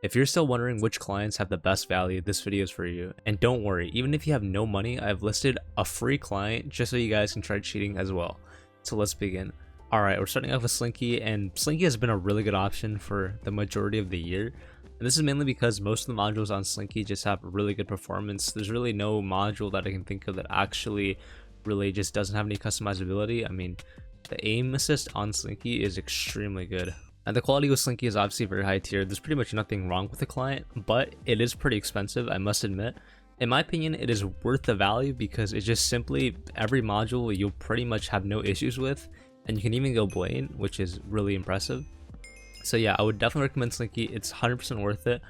If you're still wondering which clients have the best value, this video is for you. And don't worry, even if you have no money, I've listed a free client just so you guys can try cheating as well. So let's begin. Alright, we're starting off with Slinky, and Slinky has been a really good option for the majority of the year. And this is mainly because most of the modules on Slinky just have really good performance. There's really no module that I can think of that actually really just doesn't have any customizability. I mean, the aim assist on Slinky is extremely good. And the quality with Slinky is obviously very high tier. There's pretty much nothing wrong with the client, but it is pretty expensive, I must admit. In my opinion, it is worth the value because it's just simply every module you'll pretty much have no issues with, and you can even go Blatant, which is really impressive. So yeah, I would definitely recommend Slinky. It's 100% worth it.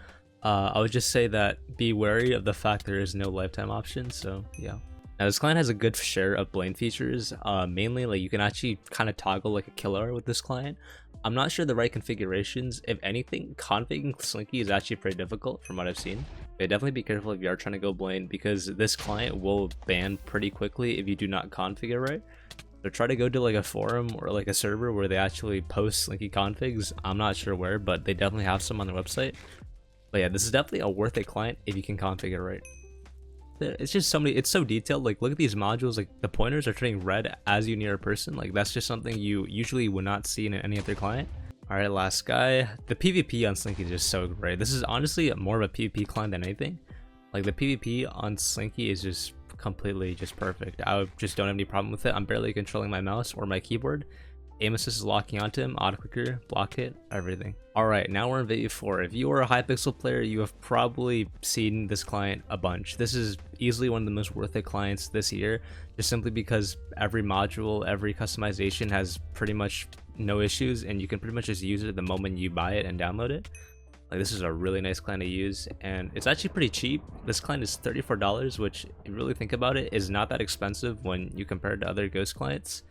I would just say that be wary of the fact there is no lifetime option, so yeah. Now this client has a good share of Blatant features, mainly like you can actually kind of toggle like a killer with this client. I'm not sure the right configurations. If anything, configuring Slinky is actually pretty difficult from what I've seen. But definitely be careful if you are trying to go Blatant because this client will ban pretty quickly if you do not configure right. So try to go to like a forum or like a server where they actually post Slinky configs. I'm not sure where, but they definitely have some on their website. But yeah, this is definitely a worth it client if you can configure right. It's just so many, it's so detailed. Like look at these modules, like the pointers are turning red as you near a person. Like that's just something you usually would not see in any other client. All right, last guy. The PvP on Slinky is just so great. This is honestly more of a PvP client than anything. Like the PvP on Slinky is just completely just perfect. I just don't have any problem with it. I'm barely controlling my mouse or my keyboard. Aim assist is locking onto him, auto clicker, block hit, everything. Alright, now we're in video 4. If you are a Hypixel player, you have probably seen this client a bunch. This is easily one of the most worth it clients this year, just simply because every module, every customization has pretty much no issues, and you can pretty much just use it the moment you buy it and download it. Like this is a really nice client to use, and it's actually pretty cheap. This client is $34, which if you really think about it, is not that expensive when you compare it to other Ghost clients.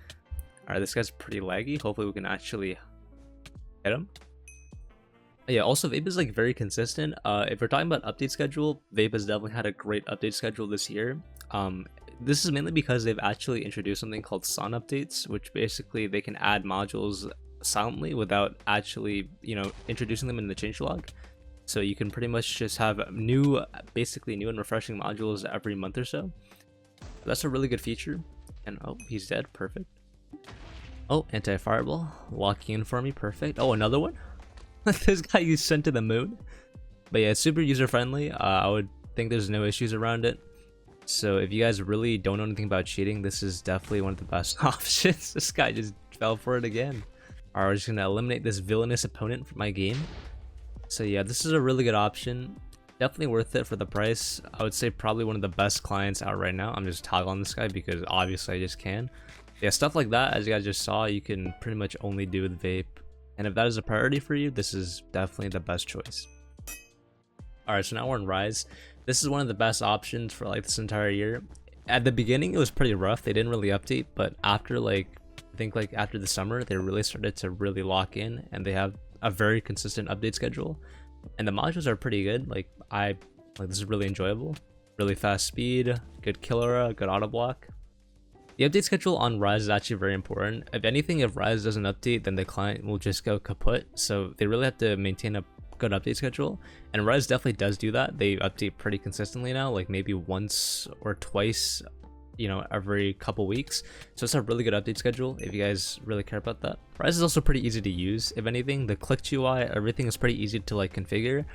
Alright, this guy's pretty laggy. Hopefully we can actually hit him. Yeah, also Vape is like very consistent. If we're talking about update schedule, Vape has definitely had a great update schedule this year. This is mainly because they've actually introduced something called Sun updates, which basically they can add modules silently without actually, introducing them in the changelog. So you can pretty much just have basically new and refreshing modules every month or so. That's a really good feature. And oh, he's dead. Perfect. Oh, anti-fireball locking in for me. Perfect. Oh, another one. This guy you sent to the moon. But yeah, it's super user friendly. I would think there's no issues around it. So if you guys really don't know anything about cheating, this is definitely one of the best options. This guy just fell for it again. Alright, we're just gonna eliminate this villainous opponent from my game. So yeah, this is a really good option. Definitely worth it for the price. I would say probably one of the best clients out right now. I'm just toggling this guy because obviously I just can. Yeah, stuff like that, as you guys just saw, you can pretty much only do with Vape. And if that is a priority for you, this is definitely the best choice. Alright, so now we're in Rise. This is one of the best options for like this entire year. At the beginning, it was pretty rough. They didn't really update, but after I think after the summer, they really started to really lock in, and they have a very consistent update schedule. And the modules are pretty good. Like this is really enjoyable. Really fast speed, good kill aura, good auto block. The update schedule on Rise is actually very important. If anything, if Rise doesn't update, then the client will just go kaput. So they really have to maintain a good update schedule. And Rise definitely does do that. They update pretty consistently now, like maybe once or twice, every couple weeks. So it's a really good update schedule if you guys really care about that. Rise is also pretty easy to use. If anything, the click UI, everything is pretty easy to configure.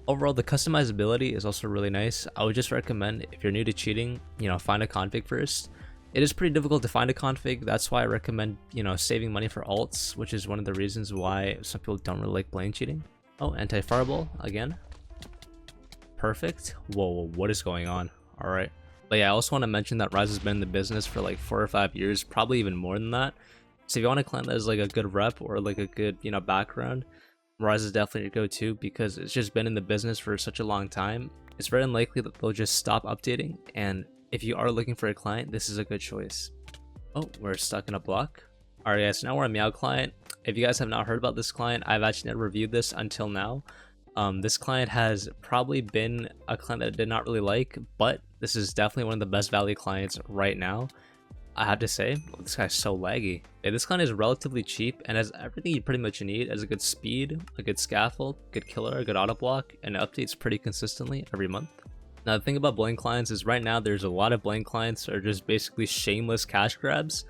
Overall, the customizability is also really nice. I would just recommend if you're new to cheating, find a config first. It is pretty difficult to find a config. That's why I recommend, saving money for alts, which is one of the reasons why some people don't really like Blatant cheating. Oh, anti-fireball again. Perfect. Whoa, what is going on? All right. But yeah, I also want to mention that Rise has been in the business for like 4 or 5 years, probably even more than that. So if you want a client that has like a good rep or like a good, background, Rise is definitely your go-to because it's just been in the business for such a long time. It's very unlikely that they'll just stop updating, and if you are looking for a client, this is a good choice. Oh, we're stuck in a block. Alright guys, so now we're a Meow client. If you guys have not heard about this client, I've actually never reviewed this until now. This client has probably been a client that I did not really like, but this is definitely one of the best value clients right now. I have to say, this guy's so laggy. Yeah, this client is relatively cheap and has everything you pretty much need as a good speed, a good scaffold, good killer, a good auto block, and it updates pretty consistently every month. Now the thing about Blatant clients is right now there's a lot of Blatant clients that are just basically shameless cash grabs,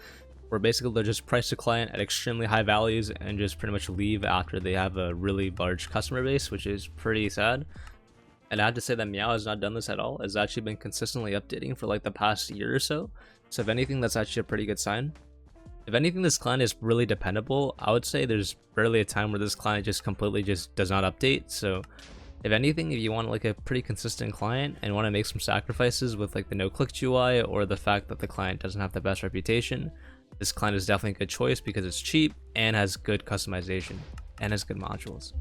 where basically they'll just price the client at extremely high values and just pretty much leave after they have a really large customer base, which is pretty sad. And I have to say that Meow has not done this at all. It's actually been consistently updating for like the past year or so. So if anything, that's actually a pretty good sign. If anything, this client is really dependable. I would say there's barely a time where this client just completely just does not update. So if anything, if you want like a pretty consistent client and want to make some sacrifices with like the no-click UI or the fact that the client doesn't have the best reputation, this client is definitely a good choice because it's cheap and has good customization and has good modules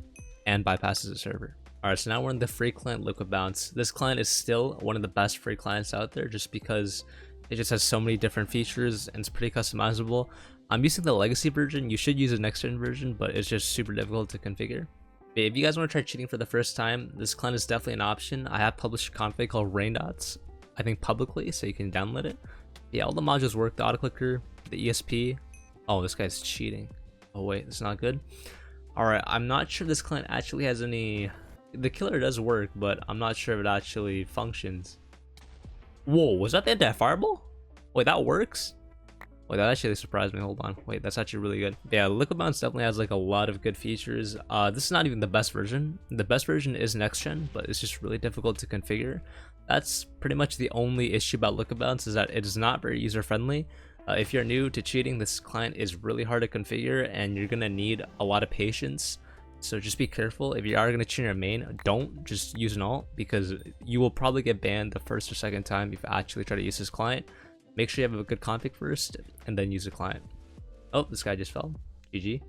and bypasses the server. Alright, so now we're in the free client Liquid Bounce. This client is still one of the best free clients out there just because it just has so many different features and it's pretty customizable. I'm using the legacy version. You should use the next gen version, but it's just super difficult to configure. But if you guys want to try cheating for the first time, this client is definitely an option. I have published a config called Rain Dots, I think publicly, so you can download it. Yeah, all the modules work, the autoclicker, the ESP. Oh, this guy's cheating. Oh wait, that's not good. Alright, I'm not sure this client actually has any... The killer does work, but I'm not sure if it actually functions. Whoa, was that the anti-fireball? Wait, that works? Wait, that actually surprised me. Hold on. Wait, that's actually really good. Yeah, Liquid Bounce definitely has like a lot of good features. This is not even the best version. The best version is next gen, but it's just really difficult to configure. That's pretty much the only issue about Liquid Bounce, is that it is not very user friendly. If you're new to cheating, this client is really hard to configure and you're gonna need a lot of patience. So just be careful. If you are going to cheat your main, don't just use an alt, because you will probably get banned the first or second time if you actually try to use this client. Make sure you have a good config first and then use the client. Oh, this guy just fell. GG.